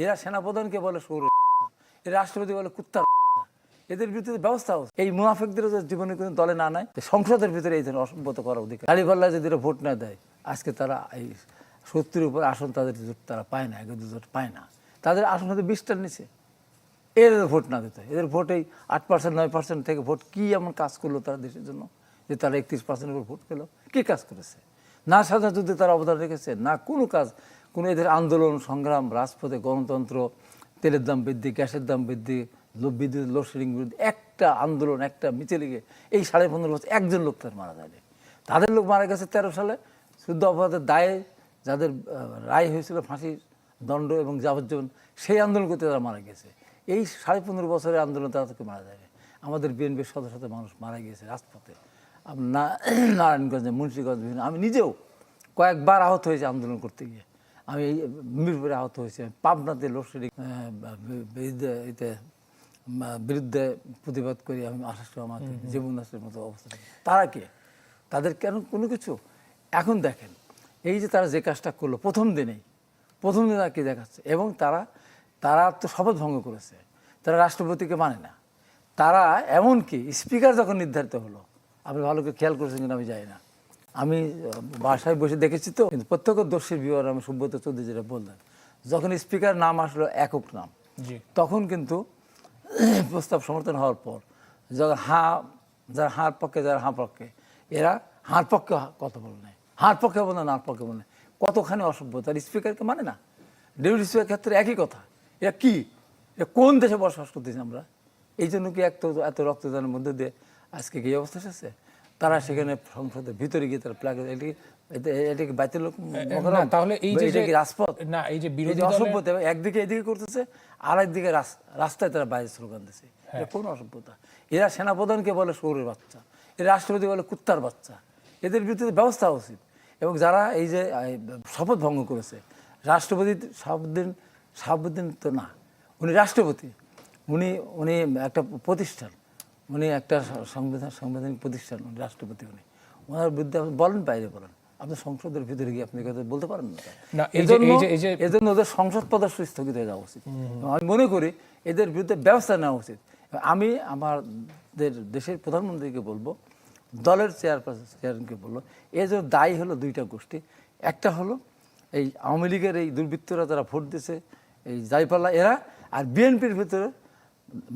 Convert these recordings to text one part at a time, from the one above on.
এরা সেনাপ্রধানকে বলে সৌর, এরা রাষ্ট্রপতি বলে কুত্তার। এদের বিরুদ্ধে ব্যবস্থা হচ্ছে। এই মুনাফিকদের জীবনে কোনো দলে না নেয়, সংসদের ভিতরে এই ধরনের অসভ্যত করা অধিকার। দাঁড়িপাল্লা যদি ভোট না দেয়, আজকে তারা এই 70-এর উপর আসন তাদের তারা পায় না, 1-2 পায় না। তাদের আসন হয়তো 20টার নিচে। এদের ভোট না দিতে, এদের ভোট এই 8%, 9% থেকে ভোট কি এমন কাজ করলো তারা দেশের জন্য যে তারা 31%-এর উপর ভোট পেল? কি কাজ করেছে? না স্বাধীনতা যুদ্ধে তারা অবদান রেখেছে, না কোনো কাজ, কোনো এদের আন্দোলন সংগ্রাম, রাজপথে গণতন্ত্র, তেলের দাম বৃদ্ধি, গ্যাসের দাম বৃদ্ধি, বিদ্যুৎ লোডশেডিং বিরুদ্ধে একটা আন্দোলন, একটা মিছিলে গিয়ে এই 15.5 বছর একজন লোক তার মারা যায়নি। তাদের লোক মারা গেছে 13 সালে শুদ্ধ অপরাধের দায়ে, যাদের রায় হয়েছিল ফাঁসির দণ্ড এবং যাবজ্জীবন, সেই আন্দোলন করতে তারা মারা গেছে। এই 15.5 বছরের আন্দোলন তাদেরকে মারা যায়। আমাদের বিএনপির শত শত মানুষ মারা গিয়েছে রাজপথে, নারায়ণগঞ্জে, মুন্সিগঞ্জ, বিভিন্ন। আমি নিজেও কয়েকবার আহত হয়েছে আন্দোলন করতে গিয়ে। আমি এই মিরপুরে আহত হয়েছি, আমি পাবনাতে লোডশেডিং বিরুদ্ধে প্রতিবাদ করি, আমি আশাস আমাকে জীবন নাশের মতো অবস্থা। তারা কে? তাদের কেন কোনো কিছু? এখন দেখেন এই যে তারা যে কাজটা করলো প্রথম দিনে কি দেখাচ্ছে, এবং তারা তো শপথ ভঙ্গ করেছে, তারা রাষ্ট্রপতিকে মানে না। তারা এমনকি স্পিকার যখন নির্ধারিত হলো, আপনি ভালো করে খেয়াল করেছেন কিনা আমি জানি না, আমি বাসায় বসে দেখেছি তো, কিন্তু প্রত্যক্ষদর্শীর বিবরণ আমি সুব্রত চৌধুরী যেটা বললেন, যখন স্পিকার নাম আসলো একক নাম, তখন কিন্তু প্রস্তাব সমর্থন হওয়ার পর যখন যারা হাঁর পক্ষে, যারা হাঁ পক্ষে, এরা হাঁর পক্ষে কথা বলে নেয়, হাঁর পক্ষে বলে না, হাঁর পক্ষে বলে, কতখানি অসভ্যতা। স্পিকারকে মানে না, ডেপুটি স্পিকার ক্ষেত্রে একই কথা। এরা কি, এটা কোন দেশে বসবাস করতেছি আমরা? এই জন্য কি এত রক্তদানের মধ্যে দিয়ে আজকে কি অবস্থা এসেছে? তারা সেখানে সংসদের ভিতরে গিয়ে তারা প্লাগ, এটাকে বাইতের লোক, তাহলে এই যে রাজপথ না, এই যে বিরোধী অসভ্যতা, একদিকে এদিকে করতেছে, আর একদিকে রাস্তায় তারা বাইরে স্লোগান দিচ্ছে। এটা কোন অসভ্যতা? এরা সেনাপ্রধানকে বলে সৌরের বাচ্চা, এরা রাষ্ট্রপতি বলে কুত্তার বাচ্চা। এদের বিরুদ্ধে ব্যবস্থা উচিত। এবং যারা এই যে শপথ ভঙ্গ করেছে, রাষ্ট্রপতি শাহাবুদ্দিন তো না, উনি রাষ্ট্রপতি, উনি একটা প্রতিষ্ঠান, উনি একটা সাংবিধানিক প্রতিষ্ঠান, উনি রাষ্ট্রপতি। ওনার বিরুদ্ধে আপনি বলেন, বাইরে বলেন, আপনি সংসদের ভিতরে গিয়ে আপনি কথা বলতে পারেন না। এই জন্য ওদের সংসদ সদস্য স্থগিত হয়ে যাওয়া উচিত। আমি মনে করি এদের বিরুদ্ধে ব্যবস্থা নেওয়া উচিত। আমি আমাদের দেশের প্রধানমন্ত্রীকে বলবো, দলের চেয়ারম্যানকে বলবো, এই যে দায়ী হলো 2টা গোষ্ঠী। একটা হলো এই আওয়ামী লীগের এই দুর্বৃত্তরা, যারা ভোট দিয়েছে, এই দাঁড়িপাল্লা এরা, আর বিএনপির ভিতরে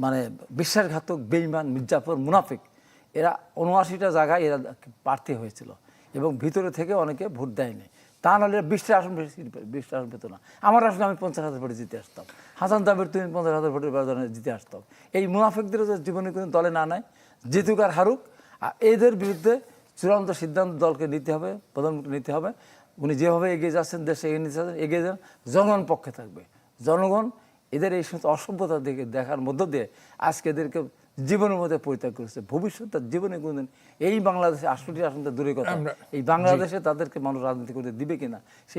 মানে বিশ্বাসঘাতক, বেঈমান, মির্জাফর, মুনাফিক, এরা 79টা জায়গায় এরা প্রার্থী হয়েছিল এবং ভিতরে থেকে অনেকে ভোট দেয়নি। তা নাহলে 20টা আসন পেত না। আমার আসলে আমি 50,000 ভোটে জিতে আসতাম, হাসান তাবির তুমি 50,000 ভোটের ব্যবধানে জিতে আসতাম। এই মুনাফিকদের জীবনে কোনো দলে না নেয়, জিতুক আর হারুক, আর এদের বিরুদ্ধে চূড়ান্ত সিদ্ধান্ত দলকে নিতে হবে, প্রধানমন্ত্রী নিতে হবে। উনি যেভাবে এগিয়ে যাচ্ছেন, দেশে এগিয়ে যান, জনগণ পক্ষে থাকবে। জনগণ এদের এই সমস্ত অসভ্যতা দেখার মধ্য দিয়ে আজকে এদেরকে জীবনের মধ্যে পরিত্যাগ করেছে। ভবিষ্যৎ জীবনে কোনদিন এই বাংলাদেশে 68 আসনটা দূরের কথা, এই বাংলাদেশে তাদেরকে মানুষ রাজনীতি করতে দিবে কিনা সেই